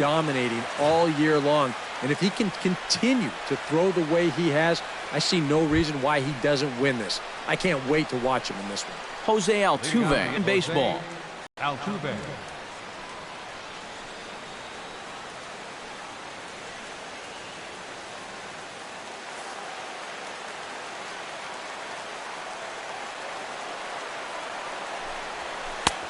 dominating all year long. And if he can continue to throw the way he has, I see no reason why he doesn't win this. I can't wait to watch him in this one. Jose Altuve in baseball. Altuve.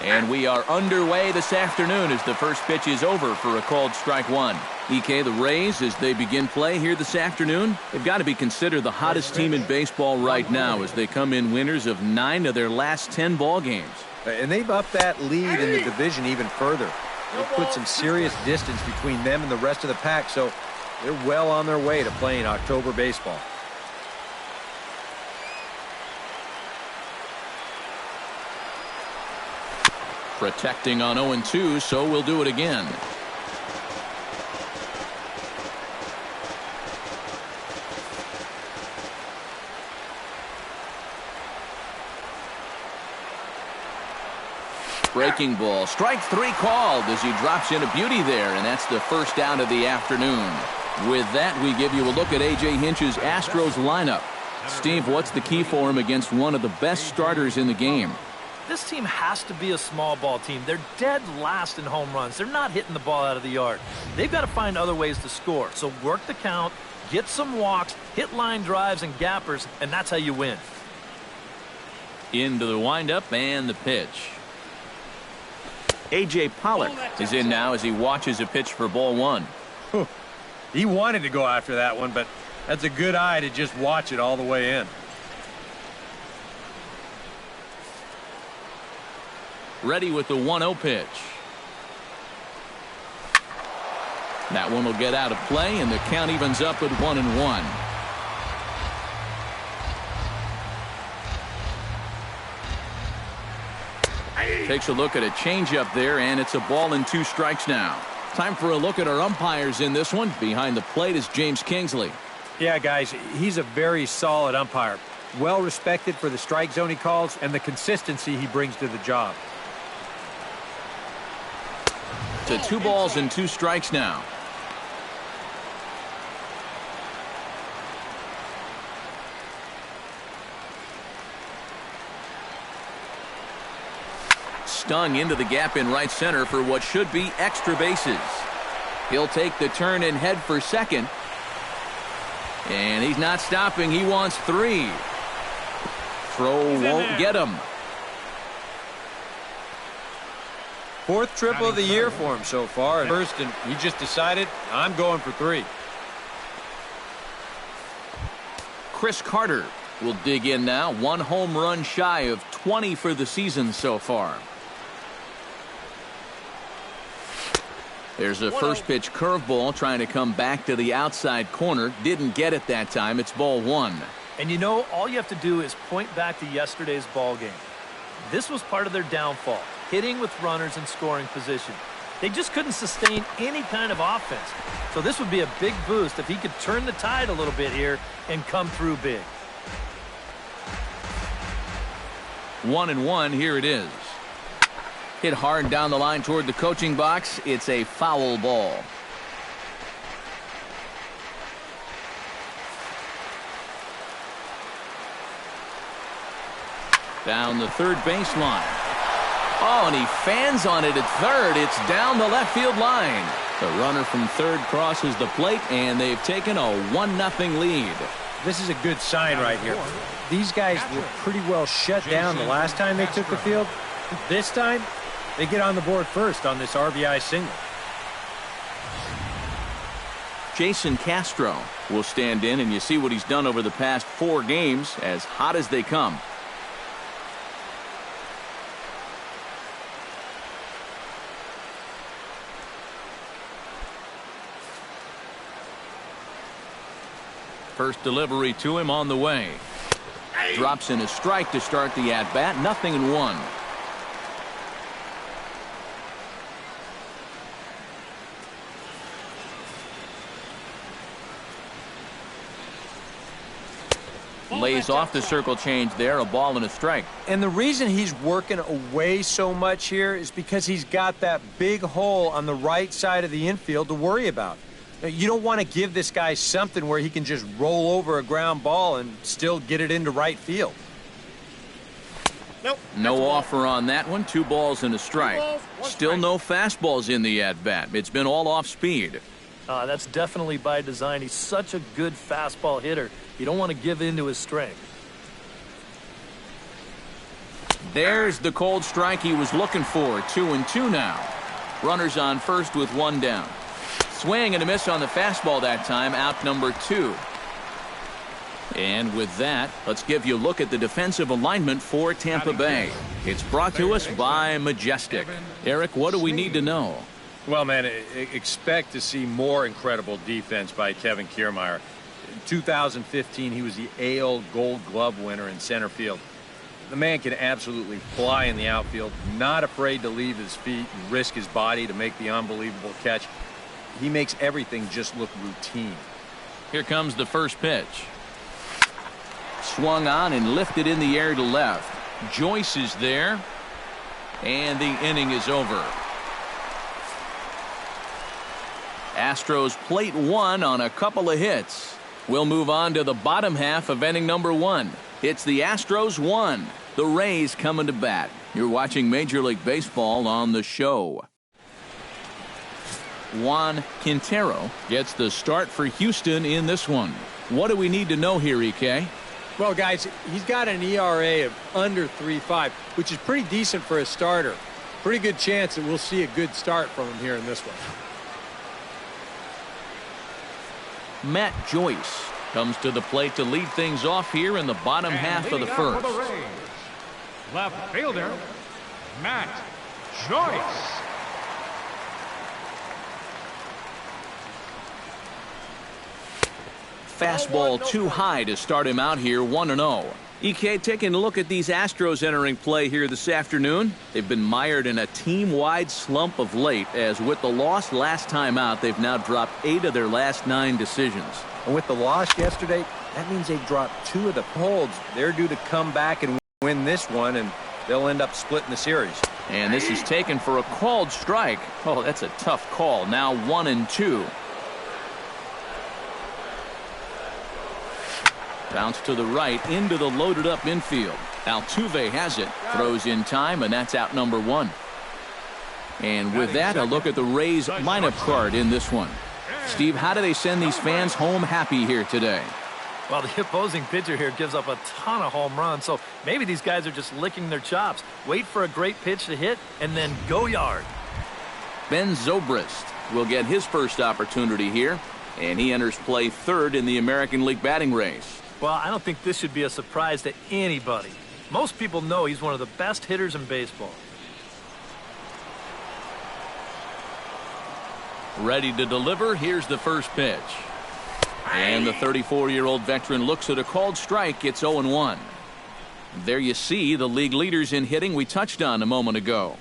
And we are underway this afternoon as the first pitch is over for a called strike one. EK, the Rays, as they begin play here this afternoon, they've got to be considered the hottest team in baseball right now as they come in winners of 9 of their last 10 ball games. And they've upped that lead in the division even further. They've put some serious distance between them and the rest of the pack, so they're well on their way to playing October baseball. Protecting on 0-2, so we'll do it again. Breaking ball. Strike 3 called as he drops in a beauty there, and that's the first out of the afternoon. With that, we give you a look at A.J. Hinch's Astros lineup. Steve, what's the key for him against one of the best starters in the game? This team has to be a small ball team. They're dead last in home runs. They're not hitting the ball out of the yard. They've got to find other ways to score. So work the count, get some walks, hit line drives and gappers, and that's how you win. Into the windup and the pitch. A.J. Pollock is in now as he watches a pitch for ball one. He wanted to go after that one, but that's a good eye to just watch it all the way in. Ready with the 1-0 pitch. That one will get out of play, and the count evens up with 1-1. Takes a look at a changeup there, and it's a ball and 2 strikes now. Time for a look at our umpires in this one. Behind the plate is James Kingsley. Yeah, guys, he's a very solid umpire. Well respected for the strike zone he calls and the consistency he brings to the job. To 2 balls and 2 strikes now. Stung into the gap in right center for what should be extra bases. He'll take the turn and head for second. And he's not stopping. He wants 3. Throw won't get him. 4th triple of the year for him so far. First, and he just decided, I'm going for 3. Chris Carter will dig in now. 1 home run shy of 20 for the season so far. There's a first pitch curveball trying to come back to the outside corner. Didn't get it that time. It's ball 1. And you know, all you have to do is point back to yesterday's ball game. This was part of their downfall, hitting with runners in scoring position. They just couldn't sustain any kind of offense. So this would be a big boost if he could turn the tide a little bit here and come through big. 1-1, here it is. Hit hard down the line toward the coaching box. It's a foul ball. Down the third baseline. Oh, and he fans on it at third. It's down the left field line. The runner from third crosses the plate, and they've taken a 1-0 lead. This is a good sign right here. These guys were pretty well shut down the last time they took the field. This time, they get on the board first on this RBI single. Jason Castro will stand in, and you see what he's done over the past 4 games, as hot as they come. First delivery to him on the way. Drops in a strike to start the at-bat. 0-1. Lays off the circle change there, a ball and a strike. And the reason he's working away so much here is because he's got that big hole on the right side of the infield to worry about. Now, you don't want to give this guy something where he can just roll over a ground ball and still get it into right field. Nope. No offer on that one. 2 balls and a strike. Still no fastballs in the at-bat. It's been all off speed. That's definitely by design. He's such a good fastball hitter. You don't want to give in to his strength. There's the cold strike he was looking for. 2-2 now. Runners on first with 1 down. Swing and a miss on the fastball that time. Out number 2. And with that, let's give you a look at the defensive alignment for Tampa Bay. It's brought to us by Majestic. Eric, what do we need to know? Well, man, expect to see more incredible defense by Kevin Kiermaier. In 2015, he was the AL Gold Glove winner in center field. The man can absolutely fly in the outfield, not afraid to leave his feet and risk his body to make the unbelievable catch. He makes everything just look routine. Here comes the first pitch. Swung on and lifted in the air to left. Joyce is there. And the inning is over. Astros plate 1 on a couple of hits. We'll move on to the bottom half of inning number 1. It's the Astros 1. The Rays coming to bat. You're watching Major League Baseball on the show. Juan Quintero gets the start for Houston in this one. What do we need to know here, EK? Well, guys, he's got an ERA of under 3.5, which is pretty decent for a starter. Pretty good chance that we'll see a good start from him here in this one. Matt Joyce comes to the plate to lead things off here in the bottom half of the first. Left fielder, Matt Joyce. Fastball too high to start him out here 1-0. EK, taking a look at these Astros entering play here this afternoon. They've been mired in a team-wide slump of late, as with the loss last time out, they've now dropped 8 of their last 9 decisions. And with the loss yesterday, that means they dropped 2 of the holds. They're due to come back and win this one, and they'll end up splitting the series. And this is taken for a called strike. Oh, that's a tough call. Now 1-2. Bounce to the right into the loaded up infield. Altuve has it. Throws in time, and that's out number 1. And with that, a look at the Rays lineup card in this one. Steve, how do they send these fans home happy here today? Well, the opposing pitcher here gives up a ton of home runs, so maybe these guys are just licking their chops. Wait for a great pitch to hit, and then go yard. Ben Zobrist will get his first opportunity here, and he enters play 3rd in the American League batting race. Well, I don't think this should be a surprise to anybody. Most people know he's one of the best hitters in baseball. Ready to deliver. Here's the first pitch. And the 34-year-old veteran looks at a called strike. It's 0-1. There you see the league leaders in hitting we touched on a moment ago.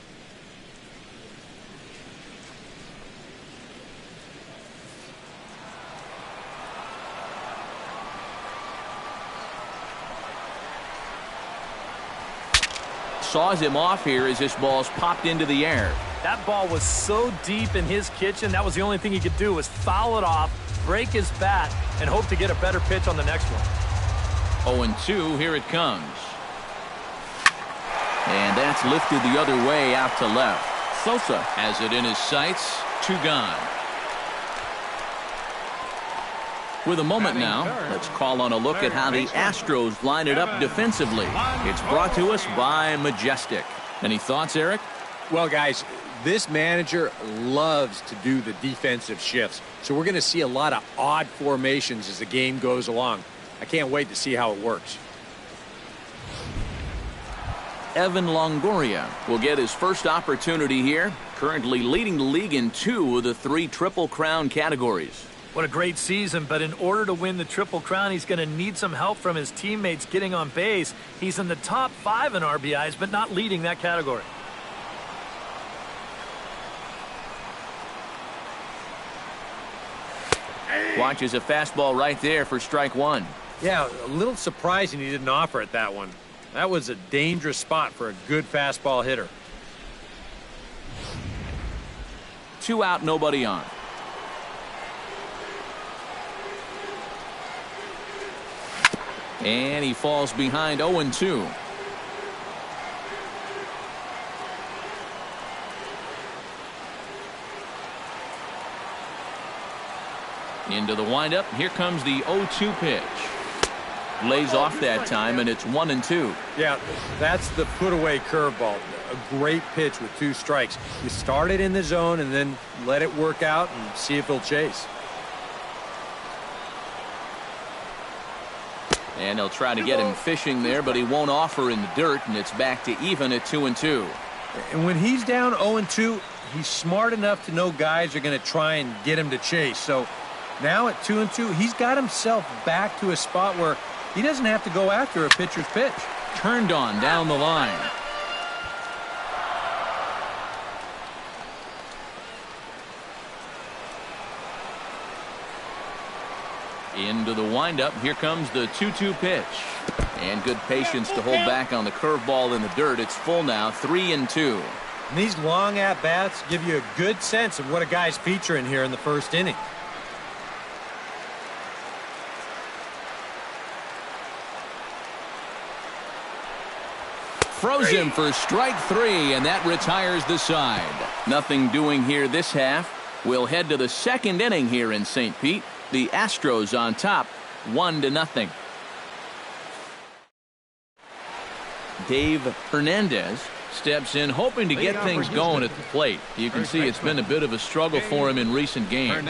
Saws him off here as this ball's popped into the air. That ball was so deep in his kitchen, that was the only thing he could do was foul it off, break his bat, and hope to get a better pitch on the next one. 0-2, here it comes. And that's lifted the other way out to left. Sosa has it in his sights. 2 gone. With a moment now, let's call on a look at how the Astros line it up defensively. It's brought to us by Majestic. Any thoughts, Eric? Well, guys, this manager loves to do the defensive shifts. So we're going to see a lot of odd formations as the game goes along. I can't wait to see how it works. Evan Longoria will get his first opportunity here, currently leading the league in 2 of the 3 Triple Crown categories. What a great season, but in order to win the Triple Crown, he's going to need some help from his teammates getting on base. He's in the top 5 in RBIs, but not leading that category. Watches a fastball right there for strike 1. Yeah, a little surprising he didn't offer it that one. That was a dangerous spot for a good fastball hitter. 2 out, nobody on. And he falls behind 0-2. Into the windup. Here comes the 0-2 pitch. Lays off that time, and it's 1-2. Yeah, that's the put-away curveball. A great pitch with 2 strikes. You start it in the zone and then let it work out and see if he'll chase. And they'll try to get him fishing there, but he won't offer in the dirt, and it's back to even at 2-2. And when he's down 0-2, he's smart enough to know guys are going to try and get him to chase. So now at 2-2, he's got himself back to a spot where he doesn't have to go after a pitcher's pitch. Turned on down the line. Into the windup. Here comes the 2-2 pitch. And good patience to hold back on the curveball in the dirt. It's full now, 3-2. And these long at-bats give you a good sense of what a guy's featuring here in the first inning. Froze him for strike 3, and that retires the side. Nothing doing here this half. We'll head to the second inning here in St. Pete. The Astros on top, 1-0. Dave Hernandez steps in, hoping to get things going at the plate. You can see it's been a bit of a struggle for him in recent games.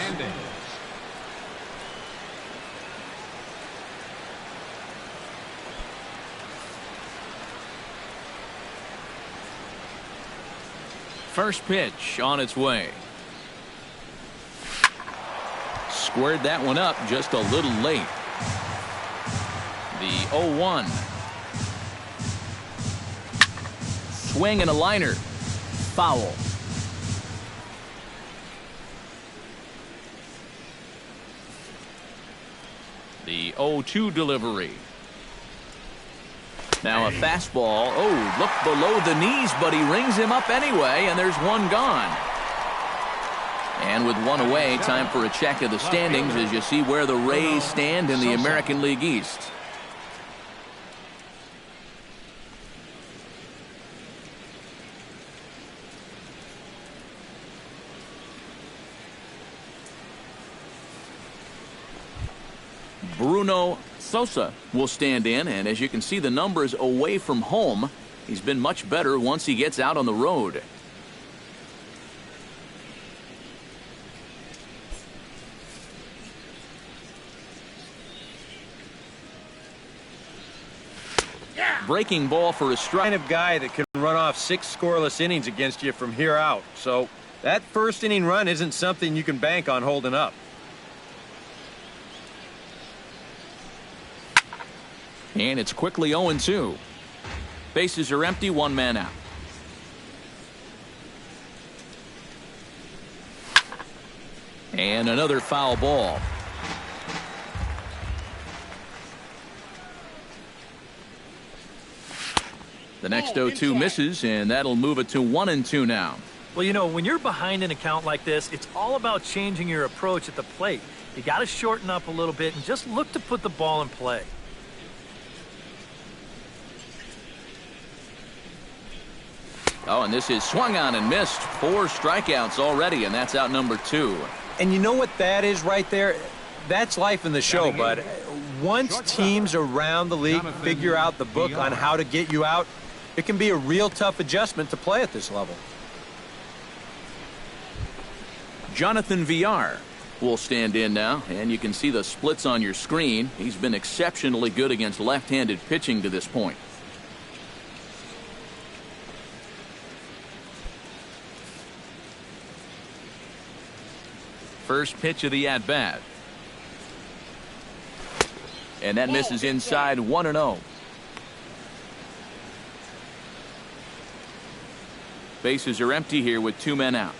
First pitch on its way. Squared that one up just a little late. The 0-1. Swing and a liner. Foul. The 0-2 delivery. Now a fastball. Oh, look below the knees, but he rings him up anyway, and there's one gone. And with one away, time for a check of the standings as you see where the Rays stand in the American League East. Bruno Sosa will stand in, and as you can see the numbers away from home, he's been much better once he gets out on the road. Breaking ball for a strike. Kind of guy that can run off 6 scoreless innings against you from here out. So that first inning run isn't something you can bank on holding up. And it's quickly 0-2. Bases are empty, 1 man out. And another foul ball. The next 0-2 misses, and that'll move it to 1-2 now. Well, you know, when you're behind an account like this, it's all about changing your approach at the plate. You got to shorten up a little bit and just look to put the ball in play. Oh, and this is swung on and missed. 4 strikeouts already, and that's out number 2. And you know what that is right there? That's life in the show, bud. Once teams around the league figure out the book on how to get you out, it can be a real tough adjustment to play at this level. Jonathan Villar will stand in now, and you can see the splits on your screen. He's been exceptionally good against left-handed pitching to this point. First pitch of the at-bat. And that misses inside, 1-0. Bases are empty here with 2 men out.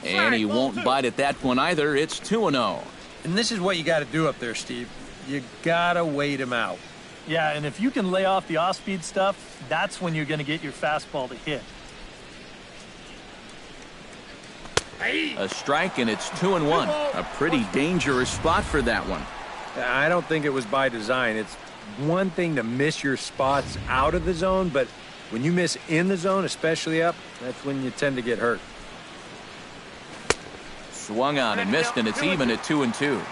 And he won't bite at that one either. It's 2-0. And this is what you got to do up there, Steve. You got to wait him out. Yeah, and if you can lay off the off-speed stuff, that's when you're going to get your fastball to hit. A strike, and it's 2-1. A pretty dangerous spot for that one. I don't think it was by design. It's one thing to miss your spots out of the zone, but when you miss in the zone, especially up, that's when you tend to get hurt. Swung on and missed, and it's even at 2-2.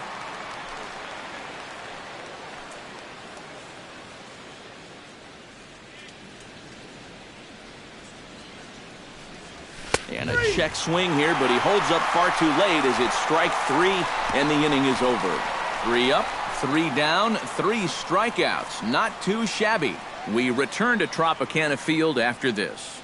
And a check swing here, but he holds up far too late as it's strike 3, and the inning is over. 3 up, 3 down, 3 strikeouts. Not too shabby. We return to Tropicana Field after this.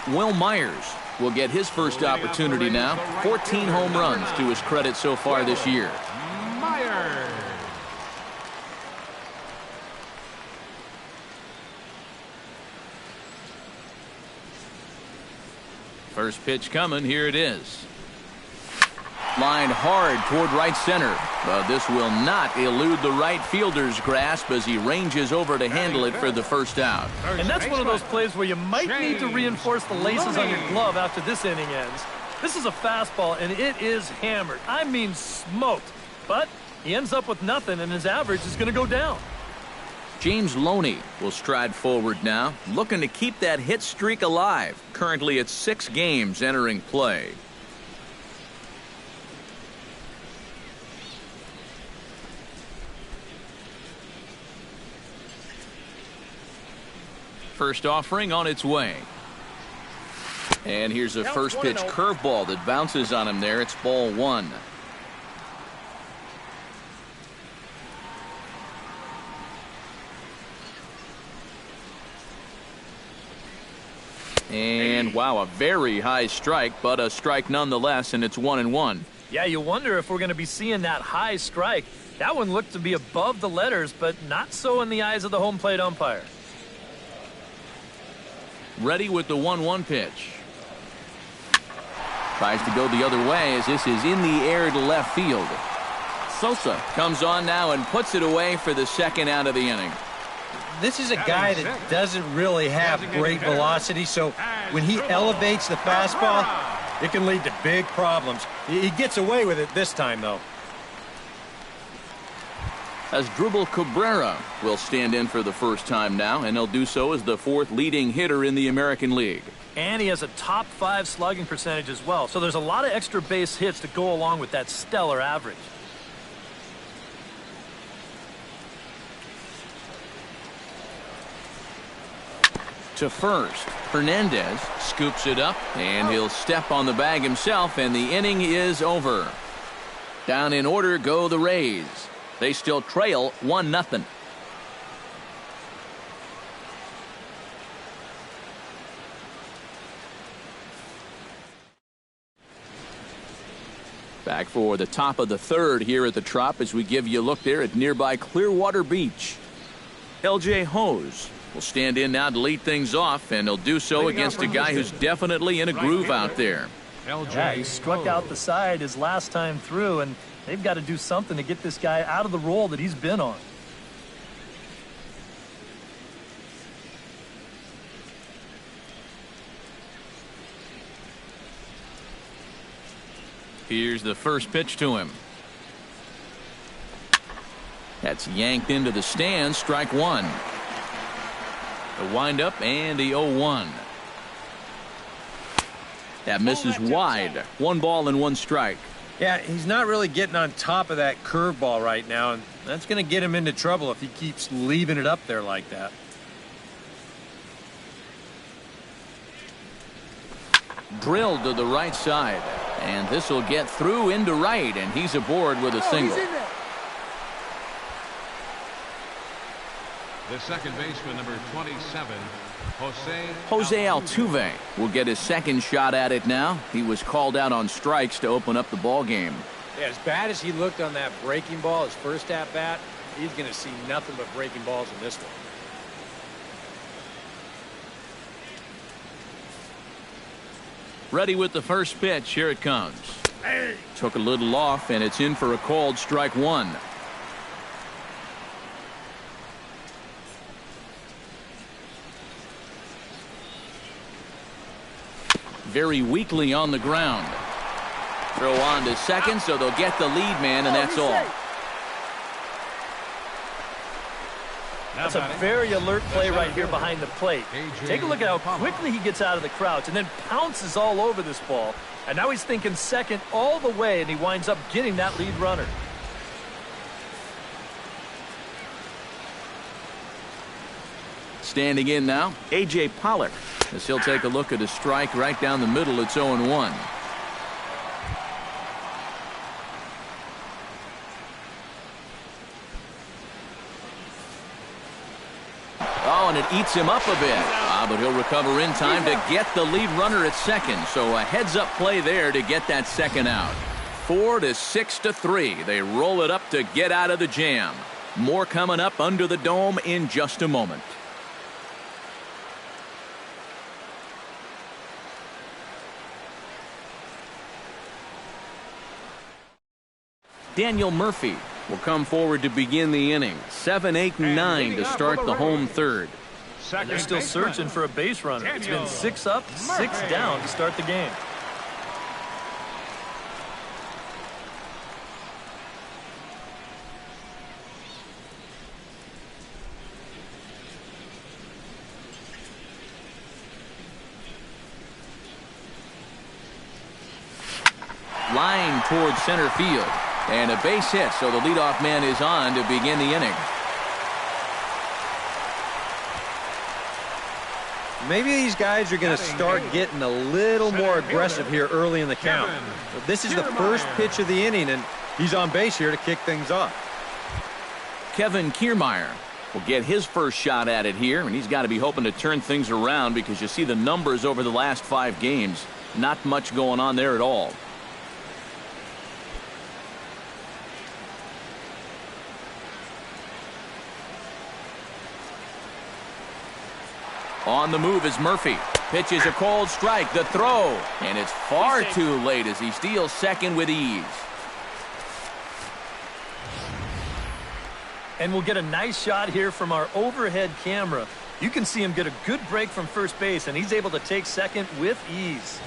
Will Myers will get his first opportunity now. 14 home runs to his credit so far this year. Myers. First pitch coming. Here it is. Lined hard toward right center, but this will not elude the right fielder's grasp as he ranges over to handle it for the first out. And that's one of those plays where you might need to reinforce the laces on your glove after this inning ends. This is a fastball, and it is hammered. I mean smoked. But he ends up with nothing, and his average is going to go down. James Loney will stride forward now, looking to keep that hit streak alive. Currently at 6 games entering play. First offering on its way. And here's a first pitch curveball that bounces on him there. It's ball 1. And wow, a very high strike, but a strike nonetheless, and it's 1-1. Yeah, you wonder if we're going to be seeing that high strike. That one looked to be above the letters, but not so in the eyes of the home plate umpire. Ready with the 1-1 pitch. Tries to go the other way as this is in the air to left field. Sosa comes on now and puts it away for the second out of the inning. This is a guy that doesn't really have great velocity, so when he elevates the fastball, it can lead to big problems. He gets away with it this time, though. As Dribble Cabrera will stand in for the first time now, and he'll do so as the 4th leading hitter in the American League. And he has a top 5 slugging percentage as well, so there's a lot of extra base hits to go along with that stellar average. To first, Hernandez scoops it up, and he'll step on the bag himself, and the inning is over. Down in order go the Rays. They still trail 1-0. Back for the top of the 3rd here at the Trop as we give you a look there at nearby Clearwater Beach. LJ Hose will stand in now to lead things off, and he'll do so against a guy who's definitely in a groove out there. Yeah, he struck out the side his last time through, and they've got to do something to get this guy out of the role that he's been on. Here's the first pitch to him. That's yanked into the stands. Strike 1. The windup and the 0-1. That misses wide. 1 ball and 1 strike. Yeah, he's not really getting on top of that curveball right now, and that's going to get him into trouble if he keeps leaving it up there like that. Drilled to the right side, and this will get through into right, and he's aboard with a single. The second baseman, number 27, Jose Altuve will get his second shot at it now. He was called out on strikes to open up the ball game. Yeah, as bad as he looked on that breaking ball, his first at bat, he's going to see nothing but breaking balls in this one. Ready with the first pitch. Here it comes. Took a little off, and it's in for a called strike one. Very weakly on the ground. Throw on to second, so they'll get the lead man, and that's all. That's a very alert play right here behind the plate. Take a look at how quickly he gets out of the crouch and then pounces all over this ball. And now he's thinking second all the way, and he winds up getting that lead runner. Standing in now, A.J. Pollock, as he'll take a look at a strike right down the middle. It's 0-1. Oh, and it eats him up a bit. But he'll recover in time to get the lead runner at second. So a heads-up play there to get that second out. 4-6-3. They roll it up to get out of the jam. More coming up under the dome in just a moment. Daniel Murphy will come forward to begin the inning. 7, 8, and 9 to start the home third. And they're still searching for a base runner. It's been 6 up, 6 down to start the game. Line towards center field. And a base hit, so the leadoff man is on to begin the inning. Maybe these guys are going to start getting a little more aggressive here early in the count. But this is the first pitch of the inning, and he's on base here to kick things off. Kevin Kiermaier will get his first shot at it here, and he's got to be hoping to turn things around because you see the numbers over the last 5 games. Not much going on there at all. On the move is Murphy. Pitches a cold strike. The throw. And it's far too late as he steals second with ease. And we'll get a nice shot here from our overhead camera. You can see him get a good break from first base, and he's able to take second with ease.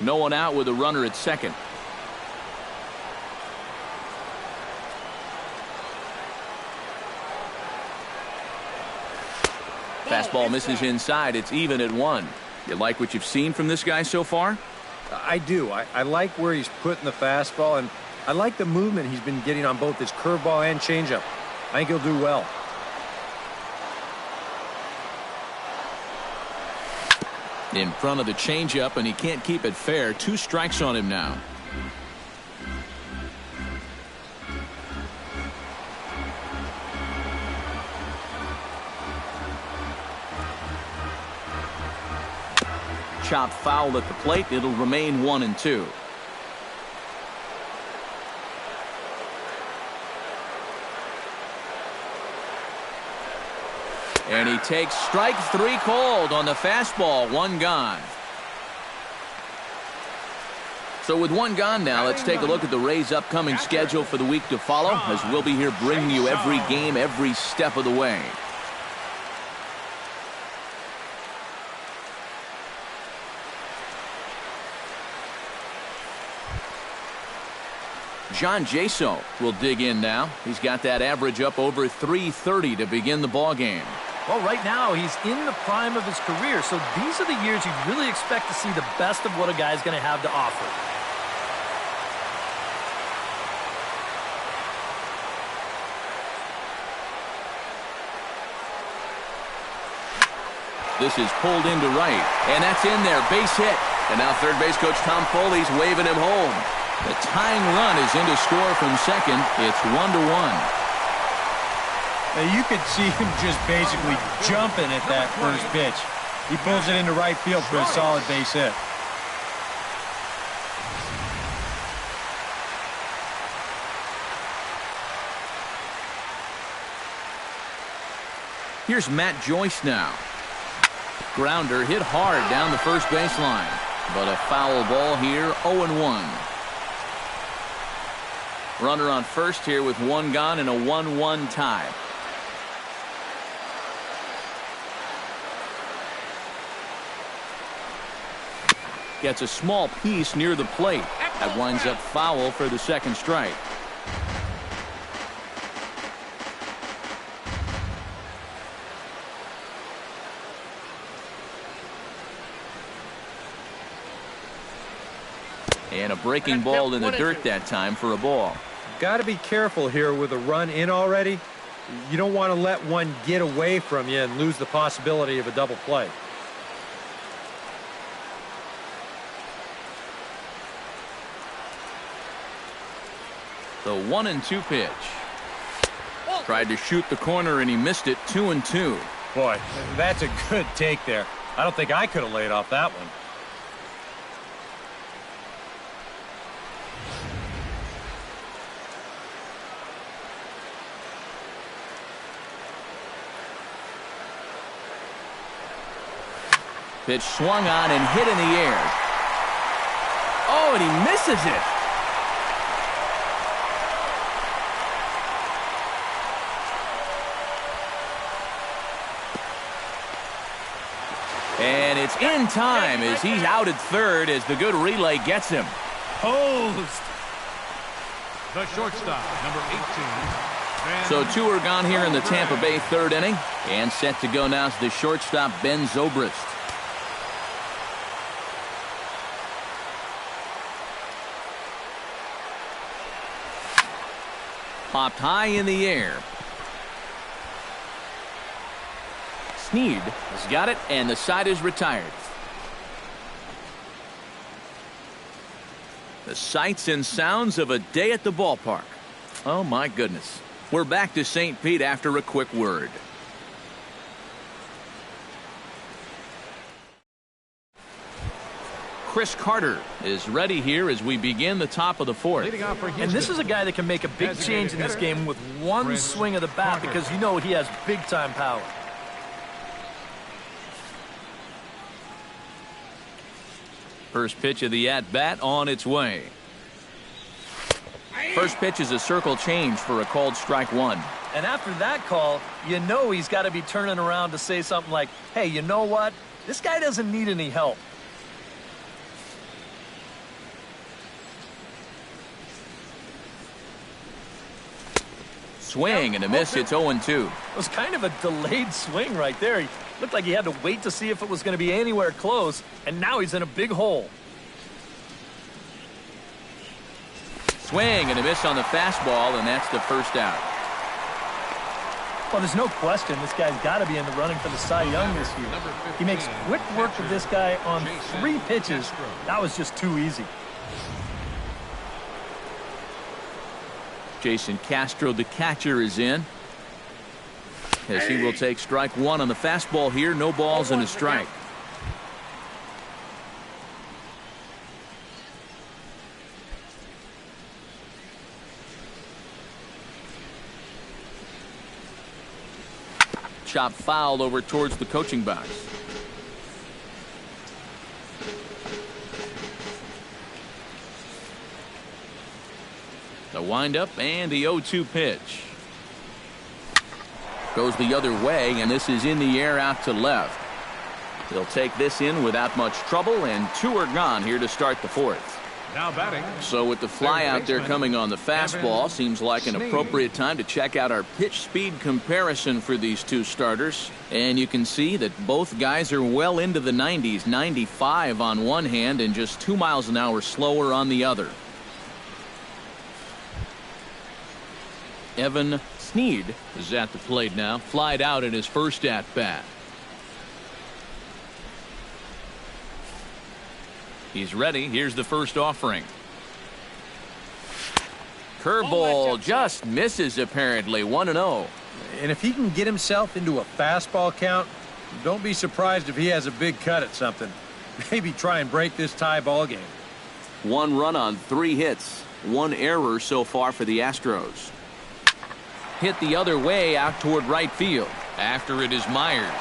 No one out with a runner at second. Fastball misses inside. It's even at 1. You like what you've seen from this guy so far? I do. I like where he's putting the fastball, and I like the movement he's been getting on both his curveball and changeup. I think he'll do well. In front of the changeup, and he can't keep it fair. 2 strikes on him now. Chopped foul at the plate. It'll remain 1-2. And he takes strike 3 called on the fastball. 1 gone. So with 1 gone now, let's take a look at the Rays' upcoming schedule for the week to follow, as we'll be here bringing you every game every step of the way. John Jaso will dig in now. He's got that average up over 330 to begin the ball game. Well, right now he's in the prime of his career, so these are the years you really expect to see the best of what a guy's going to have to offer. This is pulled into right, and that's in there. Base hit. And now third base coach Tom Foley's waving him home. The tying run is in to score from second. It's 1-1. Now you could see him just basically jumping at that first pitch. He pulls it into right field for a solid base hit. Here's Matt Joyce now. Grounder hit hard down the first baseline. But a foul ball here, 0-1. Runner on first here with one gone and a 1-1 tie. Gets a small piece near the plate. That winds up foul for the second strike. And a breaking ball in the dirt that time for a ball. Got to be careful here with a run in already. You don't want to let one get away from you and lose the possibility of a double play. The 1-2 pitch. Tried to shoot the corner and he missed it. 2-2. Boy, that's a good take there. I don't think I could have laid off that one. Pitch swung on and hit in the air. Oh, and he misses it. And it's in time as he's out at third as the good relay gets him. Posed. The shortstop, number 18. So two are gone here in the Tampa Bay third inning. And set to go now is the shortstop, Ben Zobrist. Popped high in the air. Snead has got it, and the side is retired. The sights and sounds of a day at the ballpark. Oh, my goodness. We're back to St. Pete after a quick word. Chris Carter is ready here as we begin the top of the fourth. And this is a guy that can make a big change in this game with one swing of the bat because you know he has big-time power. First pitch of the at-bat on its way. First pitch is a circle change for a called strike one. And after that call, you know he's got to be turning around to say something like, hey, you know what? This guy doesn't need any help. Swing and a miss. It's 0-2. It was kind of a delayed swing right there. He looked like he had to wait to see if it was going to be anywhere close, and now he's in a big hole. Swing and a miss on the fastball, and that's the first out. Well, there's no question this guy's got to be in the running for the Cy Young this year. He makes quick work of this guy on 3 pitches. That was just too easy. Jason Castro, the catcher, is in. As he will take strike one on the fastball here. No balls and a strike. Chop foul over towards the coaching box. The windup and the 0-2 pitch. Goes the other way, and this is in the air out to left. They'll take this in without much trouble, and 2 are gone here to start the fourth. Now batting. So with the fly out there coming on the fastball, seems like an appropriate time to check out our pitch speed comparison for these two starters. And you can see that both guys are well into the 90s, 95 on one hand and just 2 miles an hour slower on the other. Evan Snead is at the plate now, flied out in his first at-bat. He's ready. Here's the first offering. Curveball just misses apparently. 1-0. And if he can get himself into a fastball count, don't be surprised if he has a big cut at something. Maybe try and break this tie ball game. 1 run on 3 hits. 1 error so far for the Astros. Hit the other way out toward right field. After it is Myers.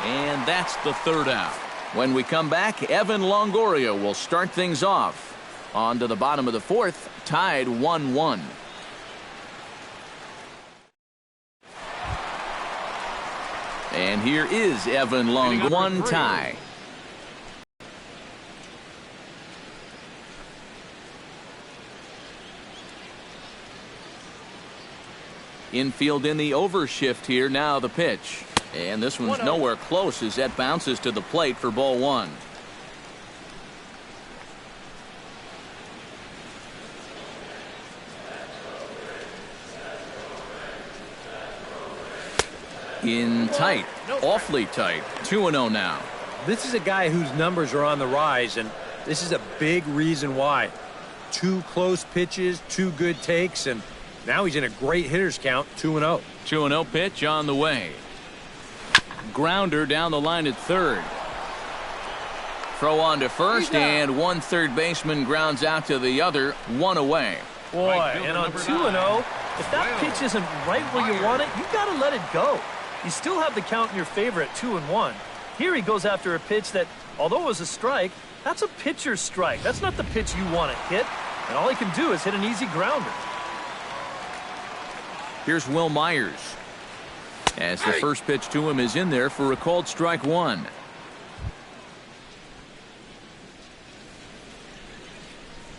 And that's the third out. When we come back, Evan Longoria will start things off. On to the bottom of the fourth, tied 1-1. And here is Evan Longoria. 1 tie. Infield in the overshift here. Now the pitch. And this one's nowhere close as that bounces to the plate for ball 1. In tight. Awfully tight. 2-0 now. This is a guy whose numbers are on the rise, and this is a big reason why. 2 close pitches, 2 good takes, and now he's in a great hitter's count, 2-0. 2-0 pitch on the way. Grounder down the line at third. Throw on to first, and one third baseman grounds out to the other, 1 away. Boy, and on 2-0, if that pitch isn't right where you want it, you got to let it go. You still have the count in your favor at 2-1. Here he goes after a pitch that, although it was a strike, that's a pitcher's strike. That's not the pitch you want to hit, and all he can do is hit an easy grounder. Here's Will Myers. As the first pitch to him is in there for a called strike 1.